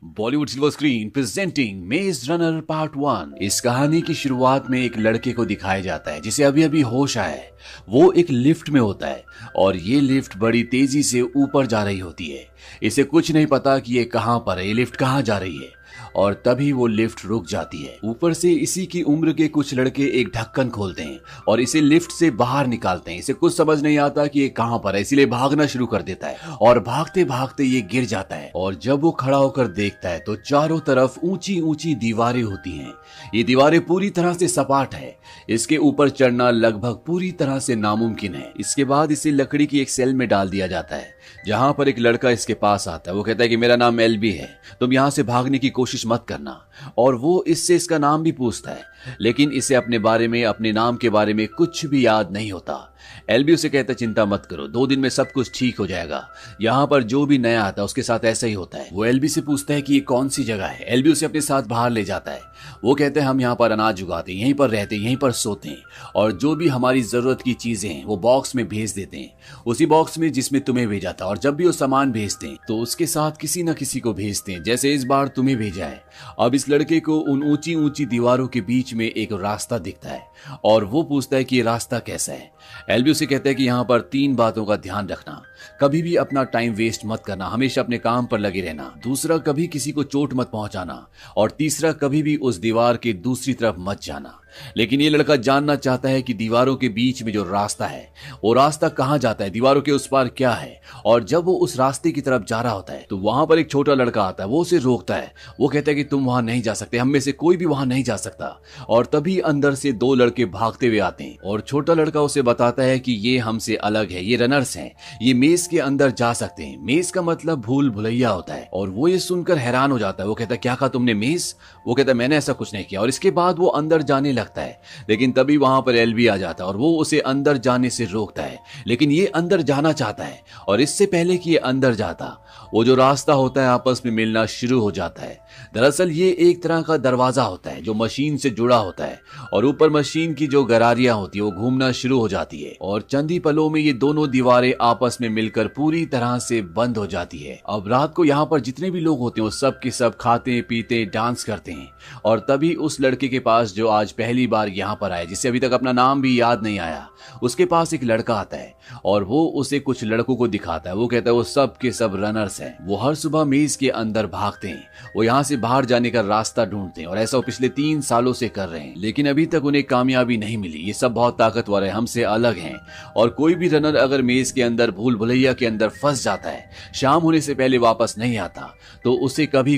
Bollywood silver screen presenting मेज runner part 1। इस कहानी की शुरुआत में एक लड़के को दिखाया जाता है जिसे अभी अभी होश आया है। वो एक लिफ्ट में होता है और ये लिफ्ट बड़ी तेजी से ऊपर जा रही होती है। इसे कुछ नहीं पता कि ये कहां पर है, ये लिफ्ट कहां जा रही है। और तभी वो लिफ्ट रुक जाती है। ऊपर से इसी की उम्र के कुछ लड़के एक ढक्कन खोलते हैं और इसे लिफ्ट से बाहर निकालते हैं। इसे कुछ समझ नहीं आता कि ये कहां पर है, इसीलिए भागना शुरू कर देता है और भागते भागते ये गिर जाता है। और जब वो खड़ा होकर देखता है तो चारों तरफ ऊंची ऊंची दीवारें होती हैं। ये दीवारें पूरी तरह से सपाट है। इसके ऊपर चढ़ना लगभग पूरी तरह से नामुमकिन है। इसके बाद इसे लकड़ी की एक सेल में डाल दिया जाता है जहां पर एक लड़का इसके पास आता है। वो कहता है कि मेरा नाम एलबी है, तुम यहां से भागने की कोशिश मत करना। और वो इससे इसका नाम भी पूछता है, लेकिन इसे अपने बारे में, अपने नाम के बारे में कुछ भी याद नहीं होता। एलबी उसे कहता है चिंता मत करो, 2 दिन में सब कुछ ठीक हो जाएगा। यहाँ पर जो भी नया आता है उसके साथ ऐसा ही होता है। वो एलबी से पूछता है कि ये कौन सी जगह है। एलबी उसे अपने साथ बाहर ले जाता है। वो कहते हैं हम यहाँ पर अनाज उगाते हैं, यहीं पर रहते हैं, यहीं पर सोते हैं और जो भी हमारी जरूरत की चीजें हैं वो बॉक्स में भेज देते हैं, उसी बॉक्स में जिसमें तुम्हें भेजा था। और जब भी वो सामान भेजते हैं तो उसके साथ किसी न किसी को भेजते हैं, जैसे इस बार तुम्हें भेजा है। अब इस लड़के को उन ऊंची ऊंची दीवारों के बीच में एक रास्ता दिखता है और वो पूछता है कि ये रास्ता कैसा है। एलबी उसे कहता है कि यहाँ पर 3 बातों का ध्यान रखना। कभी भी अपना टाइम वेस्ट मत करना, हमेशा अपने काम पर लगे रहना। दूसरा, कभी किसी को चोट मत पहुंचाना। और तीसरा, कभी भी उस दीवार के दूसरी तरफ मत जाना। लेकिन ये लड़का जानना चाहता है कि दीवारों के बीच में जो रास्ता है वो रास्ता कहां जाता है, दीवारों के उस पार क्या है। और जब वो उस रास्ते की तरफ जा रहा होता है तो वहां पर एक छोटा लड़का आता है। वो उसे रोकता है। वो कहता है कि तुम वहां नहीं जा सकते, हम में से कोई भी वहां नहीं जा सकता। और तभी अंदर से 2 लड़के भागते हुए आते हैं और छोटा लड़का उसे बताता है कि ये हमसे अलग है, ये रनर्स हैं, ये मेज के अंदर जा सकते हैं। मेज का मतलब भूल भुलैया होता है। और वो ये सुनकर हैरान हो जाता है। वो कहता है क्या कहा तुमने, मेज? वो कहता है मैंने ऐसा कुछ नहीं किया। और इसके बाद वो अंदर जाने लगता है, लेकिन तभी वहां पर एलबी आ जाता है और वो उसे अंदर जाने से रोकता है। लेकिन ये अंदर जाना चाहता है और इससे पहले कि ये अंदर जाता, वो जो रास्ता होता है आपस में मिलना शुरू हो जाता है। दरअसल ये एक तरह का दरवाजा होता है जो मशीन से जुड़ा होता है और ऊपर मशीन की जो गरारियां होती है वो घूमना शुरू हो जाती है और चंद ही पलों में ये दोनों दीवारें आपस में मिलकर पूरी तरह से बंद हो जाती है। अब रात को यहाँ पर जितने भी लोग होते हैं वो सब के सब खाते पीते डांस करते हैं। और तभी उस लड़के के पास जो आज पहली बार यहाँ पर आया, जिसे अभी तक अपना नाम भी याद नहीं आया, उसके पास एक लड़का आता है और वो उसे कुछ लड़कों को दिखाता है। वो कहता है वो सब के सब रनर्स हैं। वो हर सुबह मेज के अंदर भागते हैं, वो यहाँ से बाहर जाने का रास्ता ढूंढते हैं और ऐसा वो पिछले 3 सालों से कर रहे हैं, लेकिन अभी तक उन्हें कामयाबी नहीं मिली। ये सब बहुत ताकतवर है, हमसे अलग हैं। और कोई भी रनर अगर मेज के अंदर भूल भुलैया के अंदर फंस जाता है, शाम होने से पहले वापस नहीं आता, तो उसे कभी